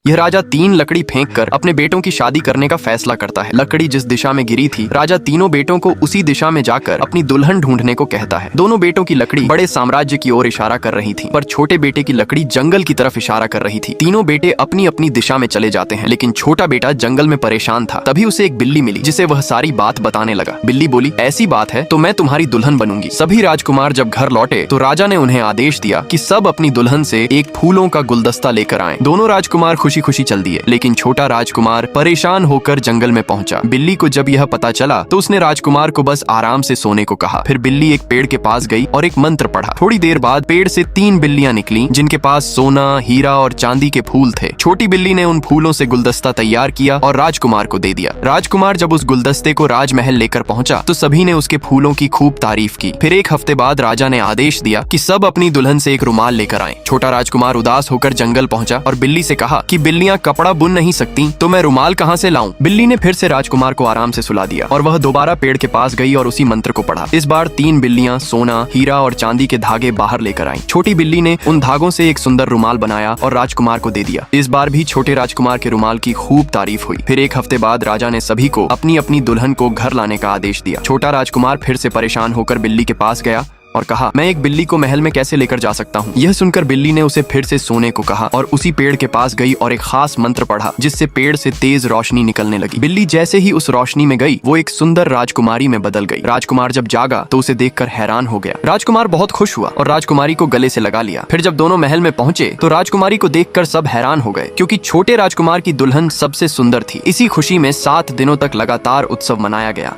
यह राजा 3 लकड़ी फेंक कर अपने बेटों की शादी करने का फैसला करता है। लकड़ी जिस दिशा में गिरी थी, राजा तीनों बेटों को उसी दिशा में जाकर अपनी दुल्हन ढूंढने को कहता है। दोनों बेटों की लकड़ी बड़े साम्राज्य की ओर इशारा कर रही थी, पर छोटे बेटे की लकड़ी जंगल की तरफ इशारा कर रही थी। तीनों बेटे अपनी अपनी दिशा में चले जाते हैं, लेकिन छोटा बेटा जंगल में परेशान था। तभी उसे एक बिल्ली मिली, जिसे वह सारी बात बताने लगा। बिल्ली बोली, ऐसी बात है तो मैं तुम्हारी दुल्हन बनूंगी। सभी राजकुमार जब घर लौटे तो राजा ने उन्हें आदेश दिया कि सब अपनी दुल्हन से एक फूलों का गुलदस्ता लेकर आएं। दोनों राजकुमार खुशी खुशी चल दिए, लेकिन छोटा राजकुमार परेशान होकर जंगल में पहुंचा। बिल्ली को जब यह पता चला तो उसने राजकुमार को बस आराम से सोने को कहा। फिर बिल्ली एक पेड़ के पास गई और एक मंत्र पढ़ा। थोड़ी देर बाद पेड़ से 3 बिल्लियां निकली, जिनके पास सोना, हीरा और चांदी के फूल थे। छोटी बिल्ली ने उन फूलों से गुलदस्ता तैयार किया और राजकुमार को दे दिया। राजकुमार जब उस गुलदस्ते को राजमहल लेकर पहुंचा तो सभी ने उसके फूलों की खूब तारीफ की। फिर एक हफ्ते बाद राजा ने आदेश दिया कि सब अपनी दुल्हन से एक रुमाल लेकर आएं। छोटा राजकुमार उदास होकर जंगल पहुंचा और बिल्ली से कहा कि बिल्लियां कपड़ा बुन नहीं सकती, तो मैं रुमाल कहां से लाऊं? बिल्ली ने फिर से राजकुमार को आराम से सुला दिया और वह दोबारा पेड़ के पास गई और उसी मंत्र को पढ़ा। इस बार 3 बिल्लियां सोना, हीरा और चांदी के धागे बाहर लेकर आईं। छोटी बिल्ली ने उन धागों से एक सुंदर रुमाल बनाया और राजकुमार को दे दिया। इस बार भी छोटे राजकुमार के रुमाल की खूब तारीफ हुई। फिर एक हफ्ते बाद राजा ने सभी को अपनी अपनी दुल्हन को घर लाने का आदेश दिया। छोटा राजकुमार फिर से परेशान होकर बिल्ली के पास गया और कहा, मैं एक बिल्ली को महल में कैसे लेकर जा सकता हूँ? यह सुनकर बिल्ली ने उसे फिर से सोने को कहा और उसी पेड़ के पास गई और एक खास मंत्र पढ़ा, जिससे पेड़ से तेज रोशनी निकलने लगी। बिल्ली जैसे ही उस रोशनी में गई, वो एक सुंदर राजकुमारी में बदल गई। राजकुमार जब जागा तो उसे देखकर हैरान हो गया। राजकुमार बहुत खुश हुआ और राजकुमारी को गले से लगा लिया। फिर जब दोनों महल में पहुंचे तो राजकुमारी को देखकर सब हैरान हो गए, क्योंकि छोटे राजकुमार की दुल्हन सबसे सुंदर थी। इसी खुशी में 7 दिनों तक लगातार उत्सव मनाया गया।